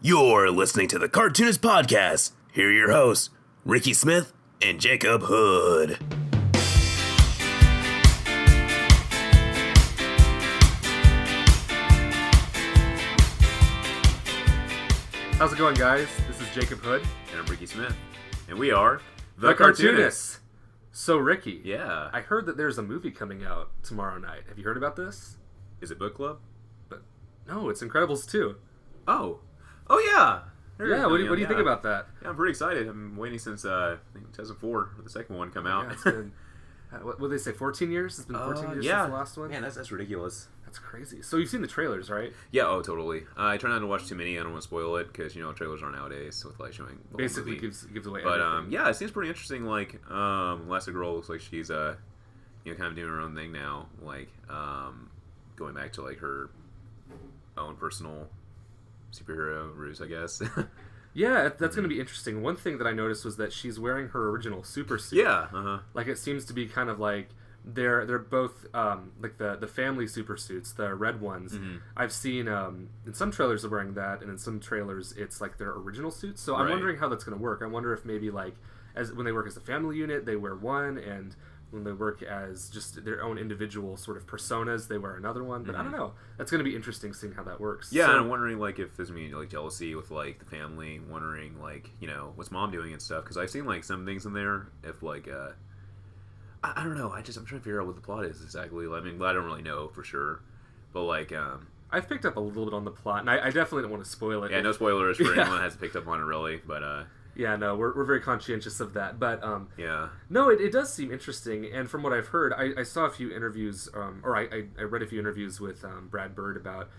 You're listening to the Cartoonist Podcast. Here are your hosts, Ricky Smith and Jacob Hood. How's it going, guys? This is Jacob Hood. And I'm Ricky Smith. And we are The Cartoonists. So, Ricky. Yeah. I heard that there's a movie coming out tomorrow night. Have you heard about this? Is it book club? No, it's Incredibles 2. Oh yeah. Yeah, what do you think about that? Yeah, I'm pretty excited. I've been waiting since I think 2004 for the second one to come out. Yeah, it's been, what did they say, 14 years? It's been 14 years since the last one? Man, that's ridiculous. That's crazy. So you've seen the trailers, right? Yeah, totally. I try not to watch too many. I don't want to spoil it because, trailers are nowadays with, showing the Basically whole movie. gives away But, everything. yeah, it seems pretty interesting. Elastigirl looks like she's, kind of doing her own thing now. Going back to, her own personal superhero ruse, I guess. Yeah, that's going to be interesting. One thing that I noticed was that she's wearing her original super suit. Yeah, uh-huh. It seems to be kind of they're both the family super suits, the red ones. Mm-hmm. I've seen in some trailers they're wearing that, and in some trailers it's their original suits. So I'm Right. wondering how that's going to work. I wonder if maybe as when they work as a family unit, they wear one, and when they work as just their own individual sort of personas, they wear another one. But I don't know. That's going to be interesting seeing how that works. Yeah, so, and I'm wondering if there's gonna be jealousy with the family, wondering what's mom doing and stuff. Because I've seen some things in there. If I don't know. I'm trying to figure out what the plot is exactly. I don't really know for sure. But I've picked up a little bit on the plot, and I definitely don't want to spoil it. Yeah, no spoilers for anyone that hasn't picked up on it really. But yeah, no, we're very conscientious of that. But yeah, no, it does seem interesting. And from what I've heard, I saw a few interviews, or I read a few interviews with Brad Bird about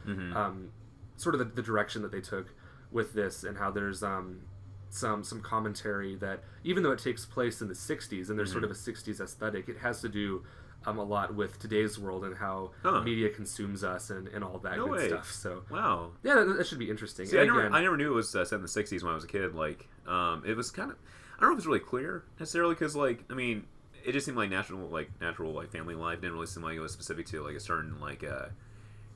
sort of the direction that they took with this, and how there's some commentary that even though it takes place in the 60s and there's sort of a 60s aesthetic, it has to do a lot with today's world and how media consumes us and all that good stuff. So wow, yeah, that should be interesting. See, I never knew it was set in the 60s when I was a kid. It was kind of, I don't know if it's really clear necessarily because it just seemed like natural family life. Didn't really seem like it was specific to a certain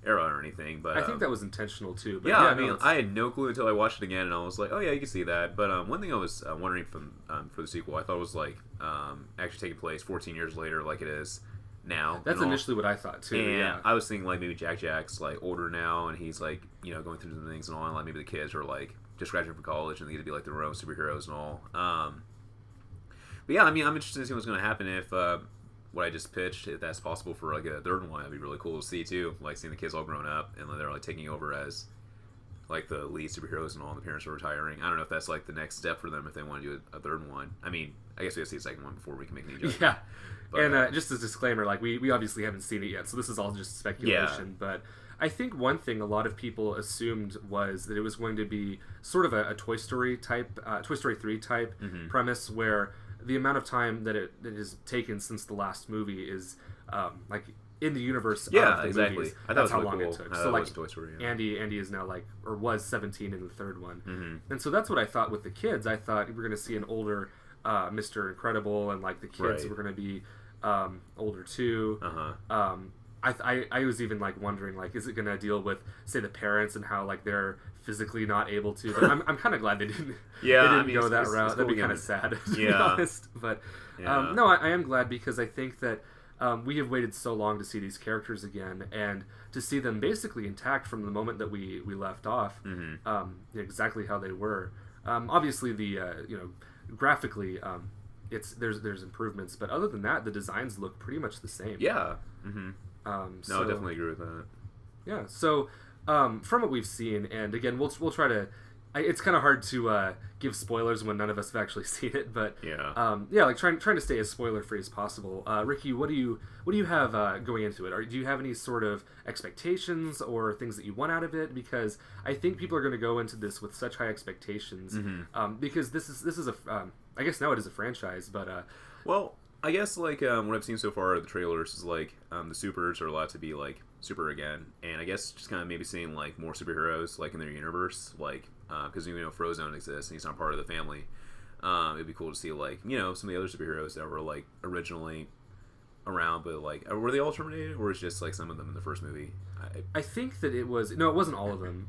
era or anything. But I think that was intentional too. But yeah, I had no clue until I watched it again, and I was like, oh yeah, you can see that. But one thing I was wondering for the sequel, I thought it was actually taking place 14 years later, like it is now. That's initially what I thought too. And yeah. I was thinking maybe Jack's older now, and he's going through some things and all, and maybe the kids are just graduating from college and they get to be their own superheroes and all. But yeah, I'm interested to see what's going to happen if what I just pitched, if that's possible for a third one. That'd be really cool to see too, seeing the kids all grown up and they're taking over as the lead superheroes and all, and the parents are retiring. I don't know if that's the next step for them if they want to do a third one. I mean, I guess we have to see a second one before we can make any judgment. Yeah. But, and just as a disclaimer, we obviously haven't seen it yet, so this is all just speculation. Yeah. But I think one thing a lot of people assumed was that it was going to be sort of a Toy Story type, Toy Story 3 type premise, where the amount of time that it has taken since the last movie is in the universe of the exactly. movies. I thought That's it was how really long cool. it took. I So was Toy Story, yeah. Andy is now or was 17 in the third one, and so that's what I thought with the kids. I thought we were going to see an older Mr. Incredible, and the kids were going to be older too. I was even wondering is it going to deal with, say, the parents and how they're physically not able to, but I'm kind of glad they didn't go that route. That'd be kind of sad, to be honest. But no, I am glad because I think that we have waited so long to see these characters again and to see them basically intact from the moment that we left off, exactly how they were. Obviously the graphically there's improvements, but other than that the designs look pretty much the same. Yeah. I definitely agree with that. Yeah, so from what we've seen, and again we'll try to it's kind of hard to give spoilers when none of us have actually seen it, but trying to stay as spoiler free as possible. Ricky, what do you have going into it? Do you have any sort of expectations or things that you want out of it? Because I think people are going to go into this with such high expectations, because this is a I guess now it is a franchise, but well, I guess what I've seen so far of the trailers is the supers are allowed to be super again, and I guess just kind of maybe seeing more superheroes in their universe, because Frozone exists and he's not part of the family. It'd be cool to see some of the other superheroes that were originally around, but were they all terminated, or was just some of them in the first movie? I think that it wasn't all of them.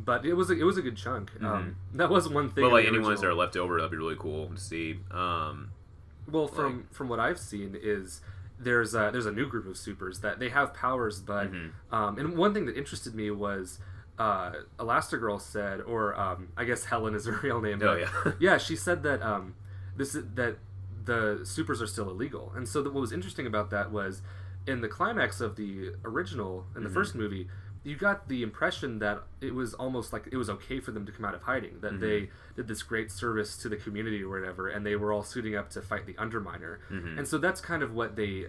But it was a good chunk. That was one thing. But like any ones that are left over, that'd be really cool to see. Well, from what I've seen is there's a new group of supers that they have powers, but and one thing that interested me was Elastigirl said, or I guess Helen is her real name. Yeah, she said that that the supers are still illegal, and so what was interesting about that was in the climax of the original in the first movie. You got the impression that it was almost like it was okay for them to come out of hiding, that they did this great service to the community or whatever, and they were all suiting up to fight the Underminer. And so that's kind of what they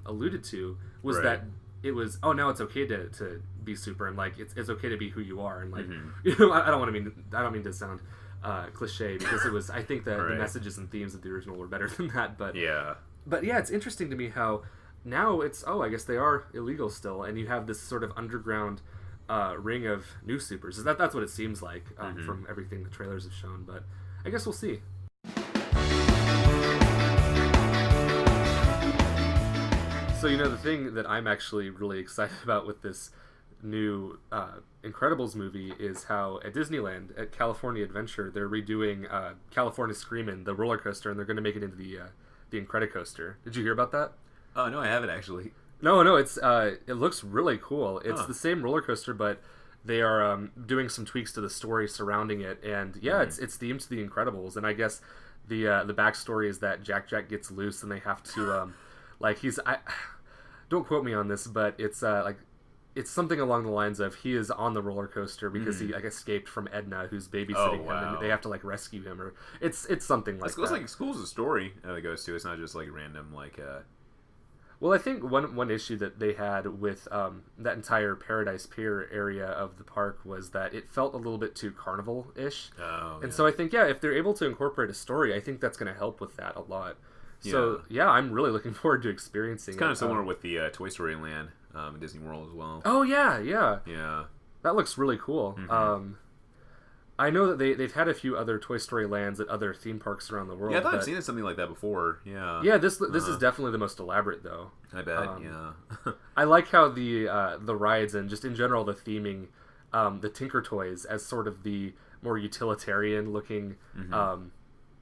alluded to, was that it was, now it's okay to be super, and like it's okay to be who you are, and like I don't mean to sound cliche, because it was, I think that the messages and themes of the original were better than that, but yeah, it's interesting to me how now it's, I guess they are illegal still, and you have this sort of underground ring of new supers. That's what it seems like from everything the trailers have shown, but I guess we'll see. So, the thing that I'm actually really excited about with this new Incredibles movie is how at Disneyland, at California Adventure, they're redoing California Screamin', the roller coaster, and they're going to make it into the Incredicoaster. Did you hear about that? Oh, no, I haven't actually. No, it's it looks really cool. It's the same roller coaster, but they are doing some tweaks to the story surrounding it, and it's themed to the Incredibles. And I guess the backstory is that Jack gets loose, and they have to don't quote me on this, but it's it's something along the lines of he is on the roller coaster because he escaped from Edna, who's babysitting him, and they have to rescue him, or it's something like that. It's like school's a story that it goes to. It's not just random Well, I think one issue that they had with that entire Paradise Pier area of the park was that it felt a little bit too carnival-ish. So I think, if they're able to incorporate a story, I think that's going to help with that a lot. So, I'm really looking forward to experiencing it. It's kind of similar with the Toy Story Land in Disney World as well. Oh, yeah. That looks really cool. I know that they've had a few other Toy Story lands at other theme parks around the world. Yeah, I thought I've seen something like that before. Yeah. Yeah, this is definitely the most elaborate, though. I bet. Yeah. I like how the rides and just in general the theming, the Tinker Toys as sort of the more utilitarian looking,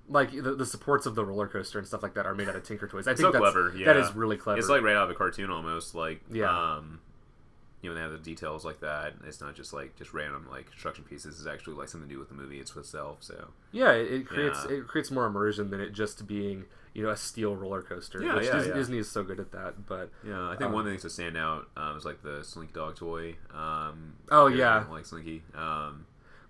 like the supports of the roller coaster and stuff like that are made out of Tinker Toys. I think that's clever. Yeah. That is really clever. It's like right out of a cartoon almost. When they have the details like that, it's not just random construction pieces. It's actually something to do with the movie itself. So it creates more immersion than it just being a steel roller coaster. Disney is so good at that. But I think one of the things that stand out is the Slinky Dog toy. Slinky.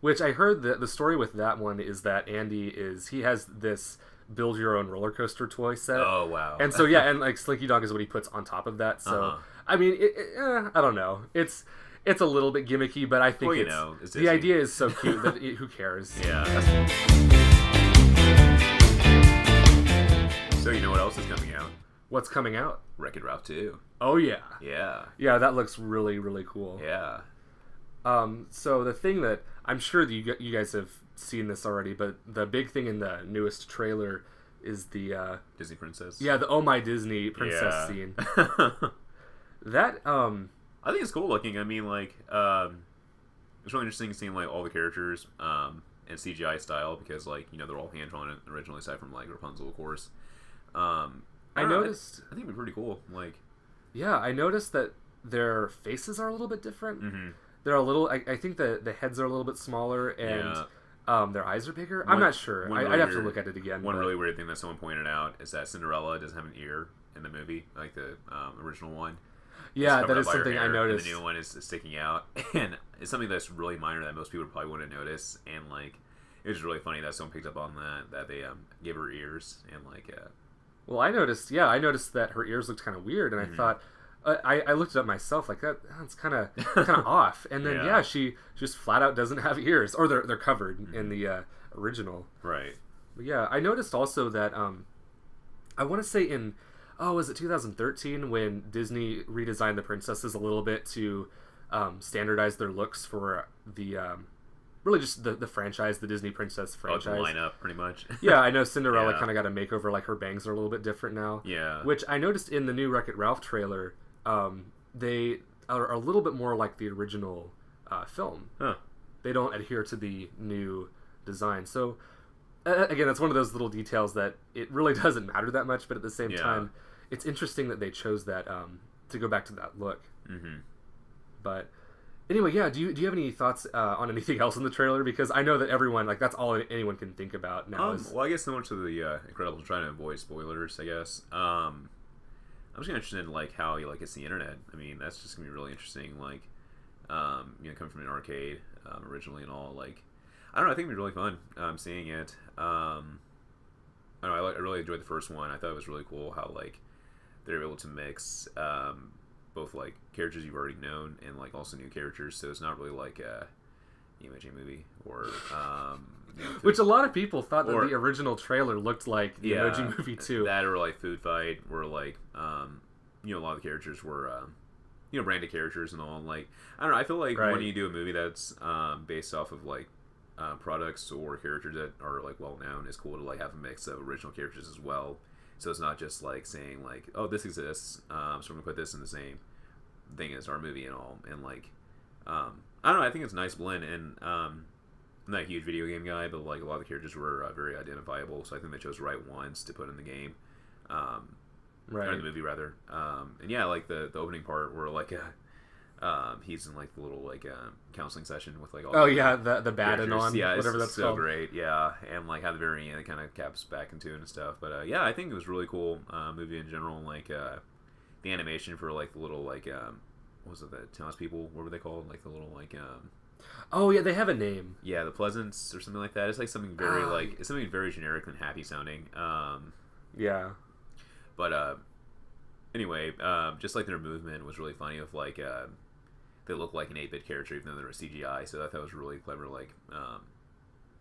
Which I heard the story with that one is that Andy has this build your own roller coaster toy set. Oh wow! And so and Slinky Dog is what he puts on top of that. So I mean, I don't know. It's a little bit gimmicky, but I think it's the idea is so cute that who cares? Yeah. So you know what else is coming out? What's coming out? Wreck-It Ralph 2. Oh yeah. Yeah. Yeah, that looks really really cool. Yeah. So the thing that I'm sure that you guys have seen this already, but the big thing in the newest trailer is the Disney princess. Yeah, the Oh My Disney princess scene. That I think it's cool looking. I mean, it's really interesting seeing all the characters in CGI style because they're all hand drawn originally, aside from Rapunzel, of course. I noticed. I think it'd be pretty cool. I noticed that their faces are a little bit different. They're a little. I think the heads are a little bit smaller and. Their eyes are bigger. I'm not sure. I'd have to look at it again. One really weird thing that someone pointed out is that Cinderella doesn't have an ear in the movie, like the original one. Yeah, that is something I noticed. And the new one is sticking out, and it's something that's really minor that most people probably wouldn't notice. And it was really funny that someone picked up on that they gave her ears and Well, I noticed that her ears looked kind of weird, and I thought. I looked it up myself, that's kind of off, and then she just flat out doesn't have ears, or they're covered in the original. Right. But I noticed also that I want to say was it 2013 when Disney redesigned the princesses a little bit to standardize their looks for the really just the franchise, the Disney Princess franchise. Oh, the lineup, pretty much. Yeah, I know Cinderella kind of got a makeover, her bangs are a little bit different now. Yeah. Which I noticed in the new Wreck-It Ralph trailer. They are a little bit more like the original film. Huh. they don't adhere to the new design. So again, it's one of those little details that it really doesn't matter that much, but at the same time, it's interesting that they chose that to go back to that look. Mm-hmm. But anyway, yeah. Do you have any thoughts on anything else in the trailer? Because I know that everyone that's all anyone can think about now. Well, I guess so much of the Incredibles. I'm trying to avoid spoilers, I guess. I'm just interested in how he hits the internet. I mean, that's just gonna be really interesting. Coming from an arcade originally and all. I don't know. I think it'd be really fun seeing it. I don't know. I really enjoyed the first one. I thought it was really cool how they're able to mix both characters you've already known and also new characters. So it's not really like a emoji movie or which a lot of people thought that the original trailer looked like the Emoji Movie too. That or Food Fight, where a lot of the characters were branded characters and all. I don't know. I feel like when you do a movie that's based off of products or characters that are well known, it's cool to have a mix of original characters as well. So it's not just saying oh, this exists, so we're gonna put this in the same thing as our movie and all. And I don't know. I think it's a nice blend. And I'm not a huge video game guy, but a lot of the characters were very identifiable. So I think they chose the right ones to put in the game, or in the movie rather. And yeah, the opening part where he's in the little counseling session with all the baton on, whatever that's so called. Great, yeah. And at the very end it kind of caps back into it and stuff. But yeah, I think it was really cool movie in general. The animation for the little what was it, the townspeople, what were they called, the little oh yeah, they have a name. Yeah, the Pleasants or something like that. It's something very it's something very generic and happy sounding. Yeah. But anyway, just their movement was really funny. With they look like an 8-bit character even though they're a CGI. So I thought that was really clever,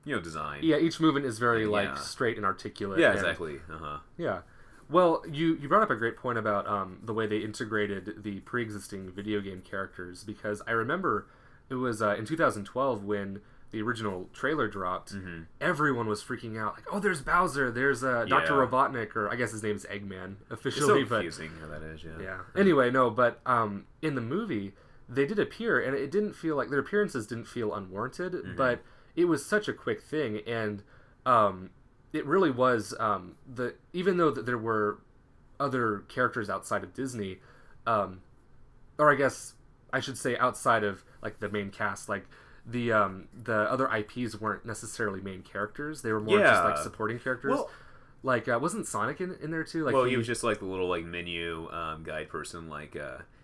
design. Yeah, each movement is very straight and articulate. Yeah, exactly. Yeah. Well, you brought up a great point about the way they integrated the pre-existing video game characters, because I remember it was in 2012 when the original trailer dropped. Mm-hmm. Everyone was freaking out, oh, there's Bowser, there's Dr. Robotnik, or I guess his name's Eggman officially. It's so confusing how that is. Yeah. Anyway, no, but in the movie they did appear, and it didn't feel their appearances didn't feel unwarranted, but it was such a quick thing, and it really was even though there were other characters outside of Disney, or I guess I should say outside of the main cast, the other IPs weren't necessarily main characters; they were more just supporting characters. Well, wasn't Sonic in there too? He was just the little menu guide person,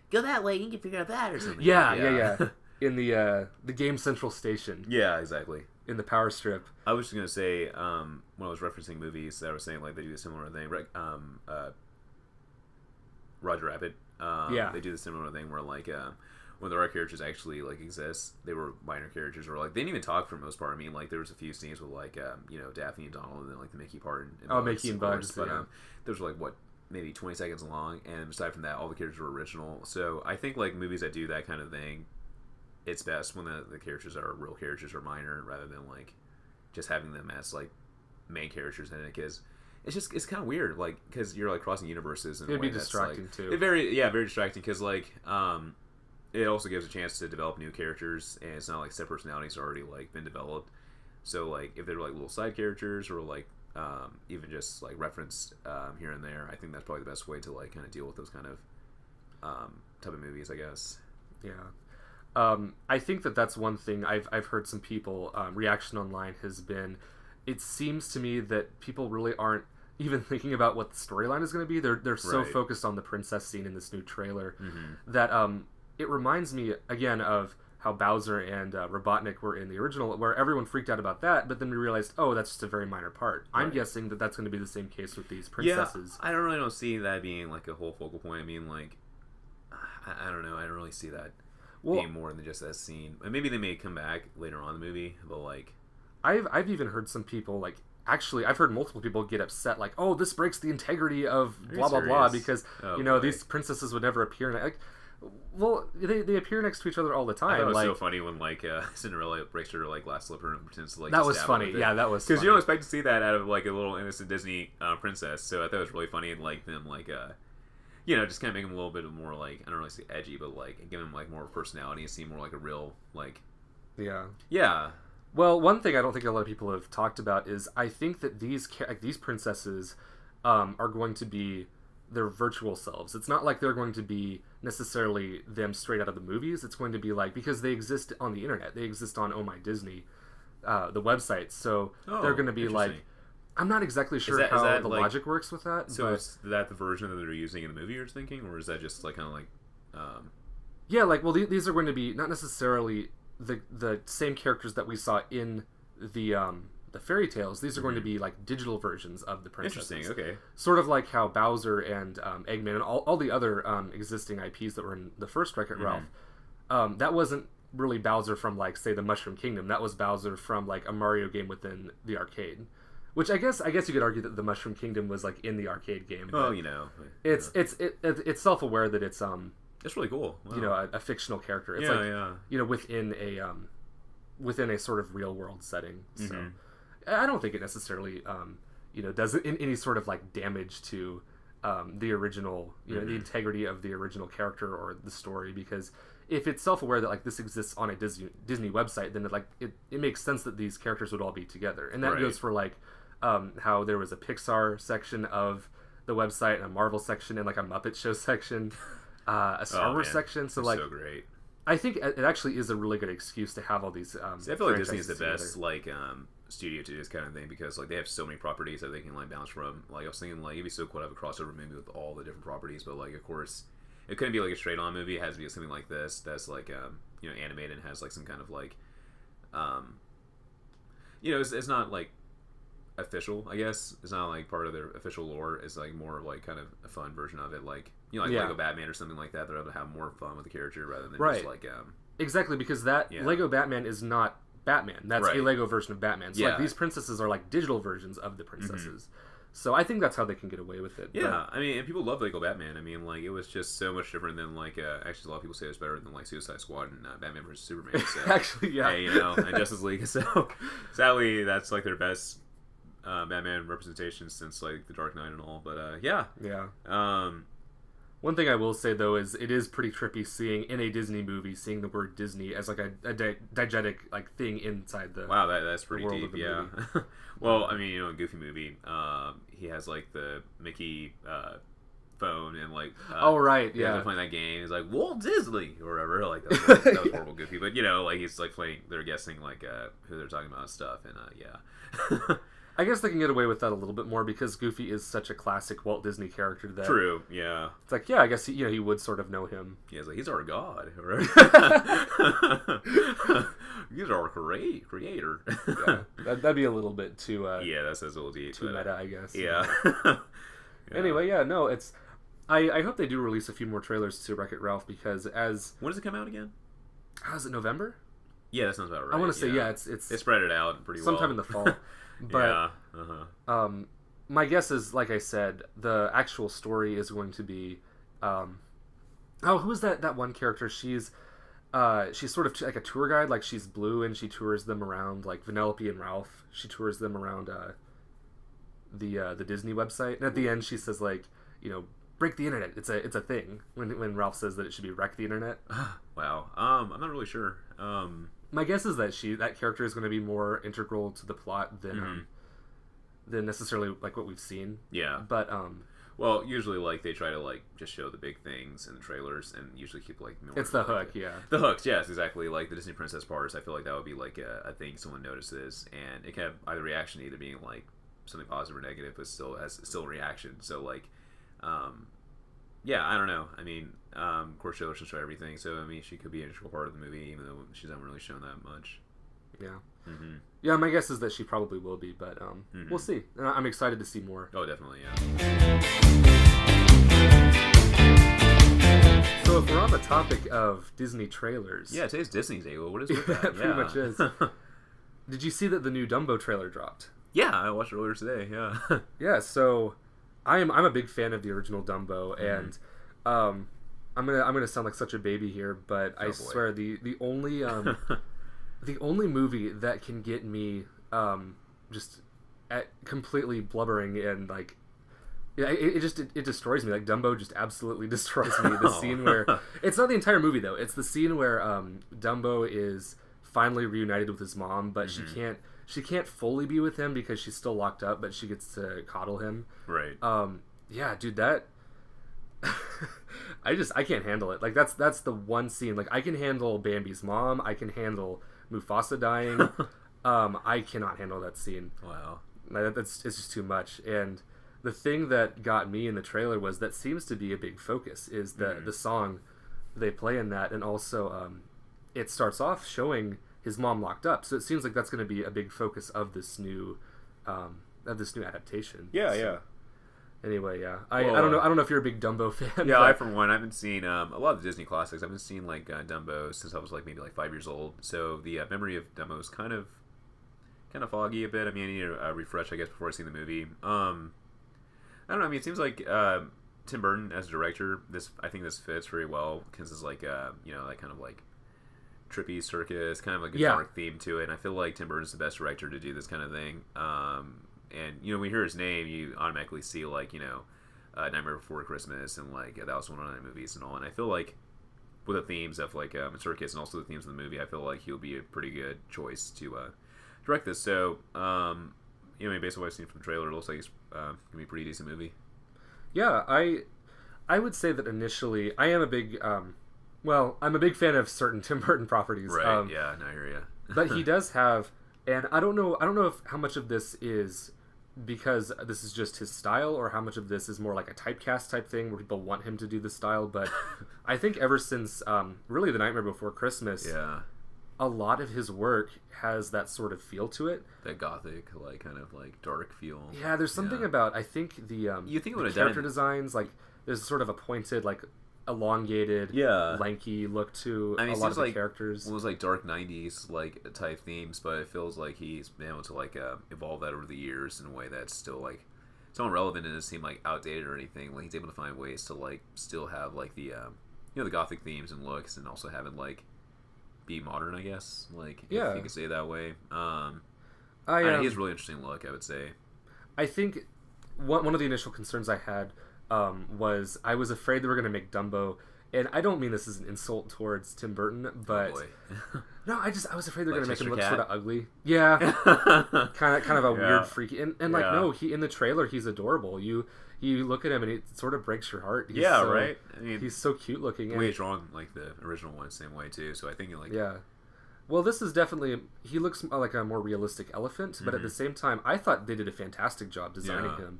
go that way, you can figure out that or something. Yeah. In the Game Central station. Yeah, exactly. In the power strip. I was just gonna say, when I was referencing movies, I was saying they do a similar thing. Roger Rabbit. They do the similar thing where when there are characters actually exist, they were minor characters, or they didn't even talk for the most part. I mean, there was a few scenes with Daphne and Donald, and then the Mickey part. And Mickey and Bugs. But those were maybe 20 seconds long, and aside from that, all the characters were original. So I think movies that do that kind of thing, it's best when the characters are real characters or minor, rather than just having them as main characters in it, because it's kind of weird, because you're crossing universes, and it'd be distracting too. Very distracting, because it also gives a chance to develop new characters, and it's not set personalities already been developed. So if they're little side characters, or even just referenced here and there, I think that's probably the best way to kind of deal with those kind of type of movies, I guess. Yeah. I think that's one thing I've heard some people reaction online has been, it seems to me that people really aren't even thinking about what the storyline is going to be. They're so focused on the princess scene in this new trailer that it reminds me again of how Bowser and Robotnik were in the original, where everyone freaked out about that, but then we realized, oh, that's just a very minor part. I'm guessing that that's going to be the same case with these princesses. Yeah, I don't see that being a whole focal point. I mean, I don't know. I don't really see that being more than just that scene. And maybe they may come back later on in the movie, but I've even heard some people actually, I've heard multiple people get upset, oh, this breaks the integrity of blah blah blah, because these princesses would never appear in it. Well, they appear next to each other all the time. I thought it was so funny when Cinderella breaks her glass slipper and pretends to that was funny. Yeah, that was because you don't expect to see that out of a little innocent Disney princess. So I thought it was really funny, and them just kind of make them a little bit more I don't really say edgy, but give them more personality and seem more like a real Yeah. Well, one thing I don't think a lot of people have talked about is I think that these princesses are going to be their virtual selves. It's not like they're going to be necessarily them straight out of the movies. It's going to be like, because they exist on the internet. They exist on Oh My Disney, the website. So they're going to be like, I'm not exactly sure how the logic works with that. So is that the version that they're using in the movie you're thinking? Or is that just like kind of like... Yeah, like, well, these are going to be not necessarily the same characters that we saw in the fairy tales. These are going to be like digital versions of the princesses. Interesting. Okay. Sort of like how Bowser and Eggman and all the other existing IPs that were in the first Wreck-It Ralph. That wasn't really Bowser from, like, say, the Mushroom Kingdom. That was Bowser from, like, a Mario game within the arcade. Which I guess you could argue that the Mushroom Kingdom was, like, in the arcade game. Oh, you know. It's self-aware that it's It's really cool. Wow. You know, a fictional character. It's you know, within a sort of real world setting. So I don't think it necessarily you know, does any sort of like damage to the original, you know, the integrity of the original character or the story, because if it's self-aware that like this exists on a Disney website, then it makes sense that these characters would all be together. And that goes for like how there was a Pixar section of the website and a Marvel section and like a Muppet Show section. A Star Wars section, so like, so great. I think it actually is a really good excuse to have all these. See, I feel like Disney is the best like studio to do this kind of thing, because like they have so many properties that they can like bounce from. Like I was thinking, like it'd be so cool to have a crossover movie with all the different properties, but like of course it couldn't be like a straight on movie. It has to be something like this that's like you know, animated and has like some kind of like you know, it's not like official, I guess. It's not like part of their official lore. It's like more like kind of a fun version of it, like, you know, like Lego Batman or something like that. They're able to have more fun with the character rather than just like exactly, because that Lego Batman is not Batman. That's a Lego version of Batman. So like these princesses are like digital versions of the princesses. So I think that's how they can get away with it. Yeah, I mean, and people love Lego Batman. I mean, like, it was just so much different than, like, actually, a lot of people say it's better than, like, Suicide Squad and Batman vs. Superman. So, actually, yeah. Hey, you know, and Justice League. So, sadly, that's, like, their best Batman representation since, like, The Dark Knight and all. But, yeah. One thing I will say, though, is it is pretty trippy seeing, in a Disney movie, seeing the word Disney as, like, a diegetic, like, thing inside the Wow, that's pretty world deep, of the movie. Well, I mean, you know, in Goofy movie, he has, like, the Mickey phone and, like... they're playing that game. He's like, Walt Disney! Or whatever. Like, that was horrible Goofy. But, you know, like, he's, like, playing... They're guessing, like, who they're talking about and stuff. And, yeah. I guess they can get away with that a little bit more because Goofy is such a classic Walt Disney character that... True, yeah. It's like, yeah, I guess he would sort of know him. Yeah, it's like, he's our god, right? He's our creator. Yeah, that'd be a little bit too... yeah, that's a little deep. Too meta, I guess. Yeah. Anyway, yeah, no, it's... I hope they do release a few more trailers to Wreck-It Ralph, because as... When does it come out again? Is it November? Yeah, that sounds about right. I want to say, it's... They spread it out pretty well. Sometime in the fall. But my guess is, like I said, the actual story is going to be who is that one character? She's sort of like a tour guide, like she's blue and she tours them around, like Vanellope and Ralph. She tours them around the Disney website, and at the end she says, like, you know, break the internet. It's a thing when Ralph says that it should be wreck the internet. Wow. I'm not really sure. My guess is that that character is going to be more integral to the plot than necessarily like what we've seen. Yeah. But well, usually like they try to like just show the big things in the trailers and usually keep like more it's the hook, The hooks, yes, exactly. Like the Disney princess parts, I feel like that would be like a thing someone notices, and it can have either reaction either being like something positive or negative, but still a reaction. So like, yeah, I don't know. I mean, of course, Taylor should show everything, so I mean, she could be an integral part of the movie, even though she's not really shown that much. Yeah. Yeah, my guess is that she probably will be, but we'll see. I'm excited to see more. Oh, definitely, yeah. So if we're on the topic of Disney trailers... Yeah, today's Disney Day. What is with that? It pretty much is. Did you see that the new Dumbo trailer dropped? Yeah, I watched it earlier today, yeah. Yeah, so I'm a big fan of the original Dumbo, and I'm gonna sound like such a baby here, but I swear the only the only movie that can get me just completely blubbering and like it destroys me. Like Dumbo just absolutely destroys me. The scene where it's not the entire movie though. It's the scene where Dumbo is finally reunited with his mom, but she can't fully be with him because she's still locked up, but she gets to coddle him. Right. Yeah, dude, that I can't handle it. Like that's the one scene. Like I can handle Bambi's mom, I can handle Mufasa dying. I cannot handle that scene. Wow. It's just too much. And the thing that got me in the trailer was that seems to be a big focus is the song they play in that, and also it starts off showing his mom locked up. So it seems like that's going to be a big focus of this new adaptation. Yeah, so, yeah. Anyway, yeah. I don't know if you're a big Dumbo fan. Yeah, I for one, I've been seeing a lot of the Disney classics. I've been seeing like Dumbo since I was like maybe like 5 years old. So the memory of Dumbo is kind of foggy a bit. I mean, I need a refresh, I guess, before I see the movie. I don't know. I mean, it seems like Tim Burton as a director, I think this fits very well because it's like that kind of like trippy circus, kind of like a dark theme to it. And I feel like Tim Burton's the best director to do this kind of thing. And when you hear his name, you automatically see like Nightmare Before Christmas and like That Was One of the Movies and all. And I feel like with the themes of like a circus and also the themes of the movie, I feel like he'll be a pretty good choice to direct this. So based on what I've seen from the trailer, it looks like it's gonna be a pretty decent movie. Yeah, I would say that initially I am a big I'm a big fan of certain Tim Burton properties. Right. Yeah. No, I hear you. But he does have, and I don't know how much of this is because this is just his style, or how much of this is more like a typecast type thing where people want him to do the style. But I think ever since really The Nightmare Before Christmas, a lot of his work has that sort of feel to it. That gothic, like kind of like dark feel. Yeah, there's something about, I think the character designs, like there's sort of a pointed, like elongated, lanky look to a lot of the characters. It was like dark 90s like type themes, but it feels like he's been able to like evolve that over the years in a way that's still like not relevant and doesn't seem like outdated or anything. Like he's able to find ways to like still have like the the gothic themes and looks, and also have it like be modern, I guess. Like if you could say it that way. He has a really interesting look, I would say. I think one of the initial concerns I had was I was afraid they were going to make Dumbo, and I don't mean this as an insult towards Tim Burton, but no, I was afraid they were going to make him look sort of ugly. Yeah, kind of a weird freaky, and like no, he in the trailer he's adorable. You look at him and it sort of breaks your heart. Right. I mean, he's so cute looking. The way he's drawn, like the original one, same way too. So I think Well, this is definitely, he looks like a more realistic elephant, but at the same time, I thought they did a fantastic job designing him.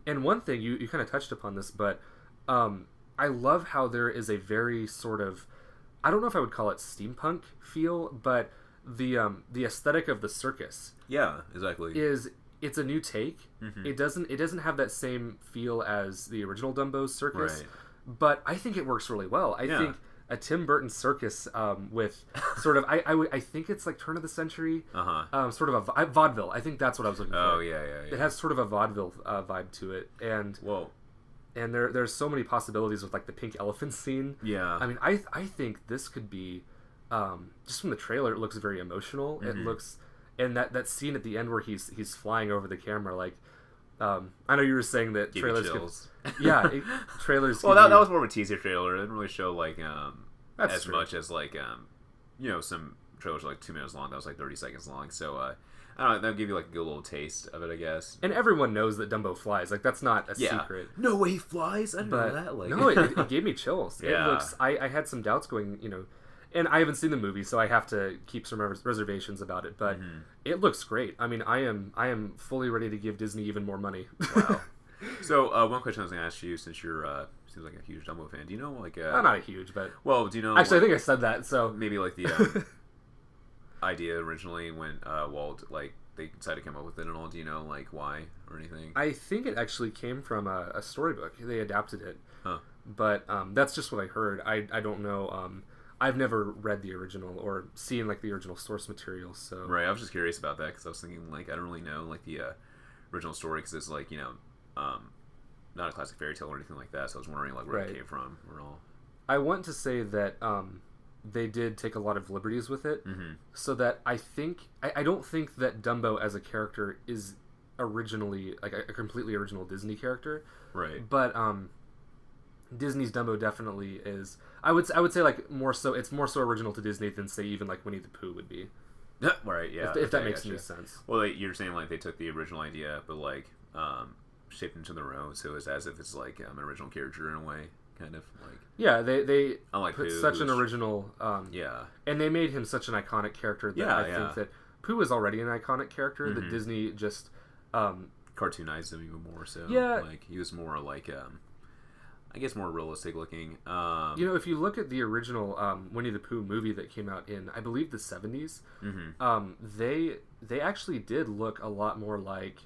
And one thing, you kind of touched upon this, but I love how there is a very sort of, I don't know if I would call it steampunk feel, but the aesthetic of the circus. Yeah, exactly. It's a new take. It doesn't have that same feel as the original Dumbo's circus, but I think it works really well. I think a Tim Burton circus with sort of I think it's like turn of the century, sort of a vaudeville. I think that's what I was looking for. Oh yeah. It has sort of a vaudeville vibe to it, and there's so many possibilities with like the pink elephant scene. Yeah, I mean I think this could be just from the trailer it looks very emotional. It looks, and that scene at the end where he's flying over the camera, like I know you were saying that trailers trailers. Well, that was more of a teaser trailer. It didn't really show like as true. Much as like some trailers are like 2 minutes long. That was like 30 seconds long. So I don't know. That'll give you like a good little taste of it, I guess. And everyone knows that Dumbo flies. Like that's not a secret. No way he flies. I didn't know that. Like no, it gave me chills. It looks. I had some doubts going. And I haven't seen the movie, so I have to keep some reservations about it. But it looks great. I mean, I am fully ready to give Disney even more money. Wow. So one question I was going to ask you, since you're seems like a huge Dumbo fan, do you know like I'm not a huge, but well, do you know? Actually, I think I said that. So maybe like the idea originally when Walt like they decided to come up with it and all. Do you know like why or anything? I think it actually came from a storybook. They adapted it, but that's just what I heard. I don't know. I've never read the original or seen like the original source material. So right, I was just curious about that because I was thinking like I don't really know like the original story because it's like not a classic fairy tale or anything like that. So I was wondering like where it came from or all. I want to say that they did take a lot of liberties with it, so that I don't think that Dumbo as a character is originally like a completely original Disney character, right? But Disney's Dumbo definitely is. I would say like more so. It's more so original to Disney than say even like Winnie the Pooh would be. Right. Yeah. If that makes any sense. Well, like, you're saying like they took the original idea, but like shaped into their own, so it's as if it's like an original character in a way, kind of like. Yeah, they unlike put Pooh, such an original. Yeah. And they made him such an iconic character that I think that Pooh is already an iconic character that Disney just cartoonized him even more so. Yeah. Like he was more like I guess more realistic looking. If you look at the original Winnie the Pooh movie that came out in, I believe, the 70s, they actually did look a lot more like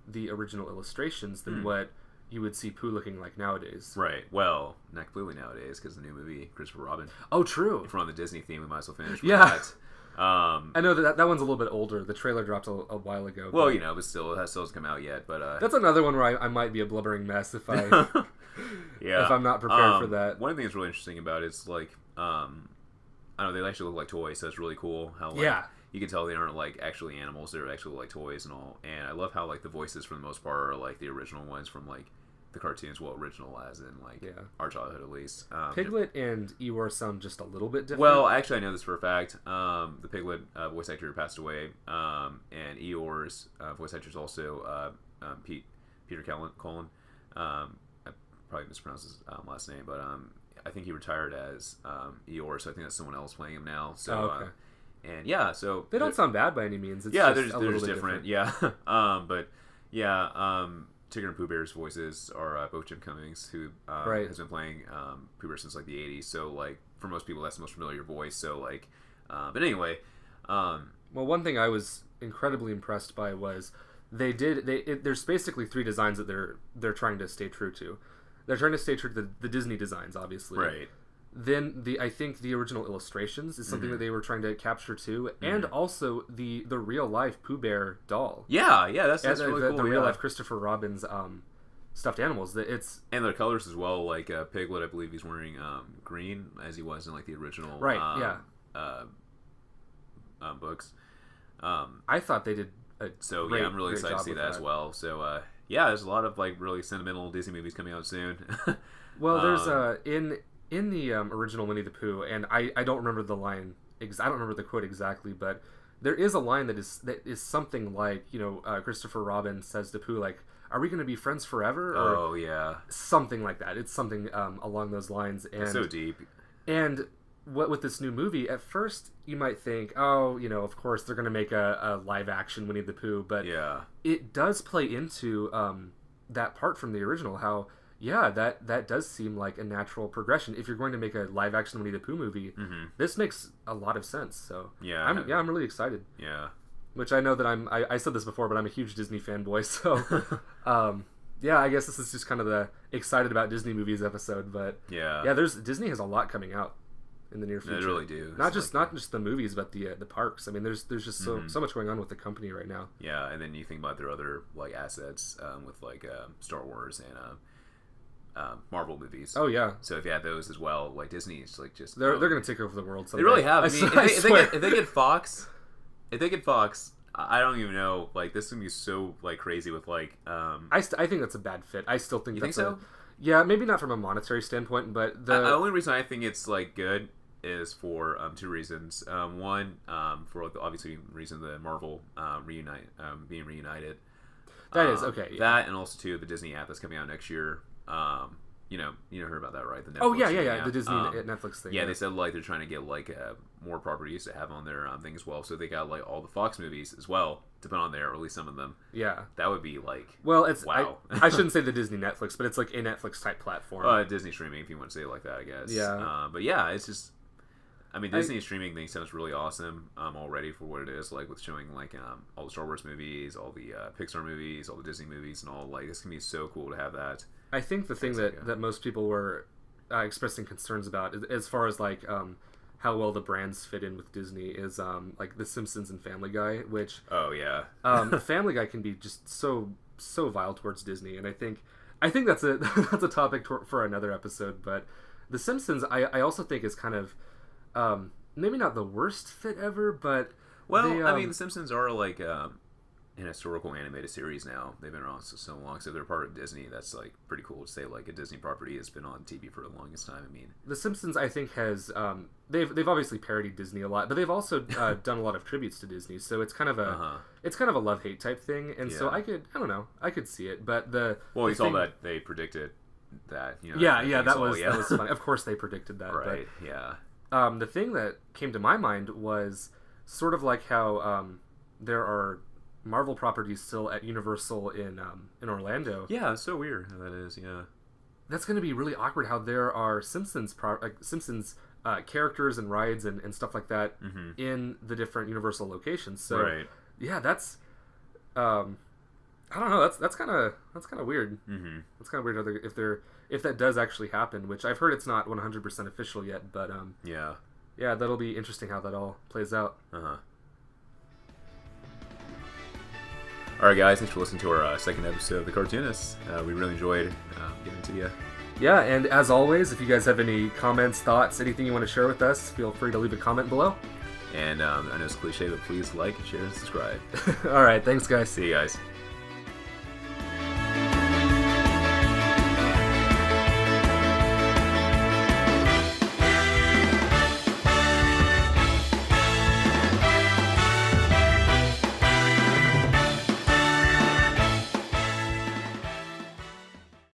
the original illustrations than what you would see Pooh looking like nowadays. Right. Well, not completely nowadays, because the new movie, Christopher Robin. Oh, true. If we're on the Disney theme, we might as well finish with Yeah. that. I know that one's a little bit older. The trailer dropped a while ago. Well, but still, it still hasn't come out yet. But that's another one where I might be a blubbering mess if I if I'm not prepared for that. One thing that's really interesting about it is like I don't know, they actually look like toys, so it's really cool how you can tell they aren't like actually animals; they're actually like toys and all. And I love how like the voices for the most part are like the original ones from like the cartoons. Well, original as in like our childhood at least. Piglet and Eeyore sound just a little bit different. Well, actually, I know this for a fact. The Piglet voice actor passed away, and Eeyore's voice actor is also Peter Cullen. I probably mispronounced his last name, but I think he retired as Eeyore, so I think that's someone else playing him now. So, and so they don't sound bad by any means. It's they're just just different. Yeah, but Tigger and Pooh Bear's voices are both Jim Cummings, who has been playing Pooh Bear since like the 80s. So like for most people, that's the most familiar voice. So like, but anyway. Well, one thing I was incredibly impressed by was there's basically 3 designs that they're trying to stay true to. They're trying to stay true to the Disney designs, obviously. Right. Then I think the original illustrations is something that they were trying to capture too, and also the real life Pooh Bear doll. Yeah, that's really cool. The real life Christopher Robin's stuffed animals. And their colors as well. Like Piglet, I believe he's wearing green as he was in like the original. Right. Books. I thought they did. I'm really excited to see that as well. So there's a lot of like really sentimental Disney movies coming out soon. Well, there's in the original Winnie the Pooh, and I don't remember the line. I don't remember the quote exactly, but there is a line that is something like, Christopher Robin says to Pooh, like, "Are we going to be friends forever?" Or something like that. It's something along those lines. And it's so deep. And what with this new movie, at first you might think, of course they're going to make a live action Winnie the Pooh, but it does play into that part from the original. How that does seem like a natural progression. If you're going to make a live action Winnie the Pooh movie, this makes a lot of sense. So I'm really excited. Yeah. Which I know that I said this before, but I'm a huge Disney fanboy. So I guess this is just kind of the excited about Disney movies episode. But Disney has a lot coming out in the near future. They really do. Not just the movies, but the parks. I mean, there's just so much going on with the company right now. Yeah, and then you think about their other like assets with like Star Wars and Marvel movies. Oh yeah. So if you had those as well, like Disney is like just they're going to take over the world. Someday. They really have. I mean, if they get Fox, I don't even know. Like this is gonna be so like crazy with like. I think that's a bad fit. I still think. You think so? Yeah, maybe not from a monetary standpoint, but the only reason I think it's like good is for 2 reasons. One, for the obviously reason the Marvel being reunited. That is okay. Yeah. That and also too the Disney app that's coming out next year. You heard about that, right? The Netflix the Disney Netflix thing. Yeah, they said like they're trying to get like more properties to have on their thing as well. So they got like all the Fox movies as well to put on there, or at least some of them. Yeah, that would be like it's wow. I shouldn't say the Disney Netflix, but it's like a Netflix type platform. Disney streaming, if you want to say it like that, I guess. Yeah, but yeah, it's just. I mean, Disney streaming thing sounds really awesome already for what it is, like with showing like all the Star Wars movies, all the Pixar movies, all the Disney movies, and all. Like, it's gonna be so cool to have that. I think the thing that most people were expressing concerns about, as far as like how well the brands fit in with Disney, is like The Simpsons and Family Guy, which Family Guy can be just so vile towards Disney, and I think that's a topic for another episode. But The Simpsons, I also think is kind of maybe not the worst fit ever, but I mean, The Simpsons are like an historical animated series now. They've been around so long, so they're part of Disney. That's like pretty cool to say. Like a Disney property has been on TV for the longest time. I mean, The Simpsons, I think, has they've obviously parodied Disney a lot, but they've also done a lot of tributes to Disney. So it's kind of a love-hate type thing, and so I could see it. But you saw that they predicted that. That was funny. Of course, they predicted that. Right. But, yeah. The thing that came to my mind was sort of like how there are Marvel properties still at Universal in Orlando. Yeah, it's so weird how that is. Yeah, that's going to be really awkward. How there are Simpsons characters and rides and stuff like that in the different Universal locations. So yeah, that's I don't know. That's kind of weird. Mm-hmm. That's kind of weird if that does actually happen. Which I've heard it's not 100% official yet, but yeah, that'll be interesting how that all plays out. All right, guys, thanks for listening to our second episode of The Cartoonists. We really enjoyed getting to you. Yeah, and as always, if you guys have any comments, thoughts, anything you want to share with us, feel free to leave a comment below. And I know it's cliche, but please like, share, and subscribe. All right, thanks, guys. See you guys.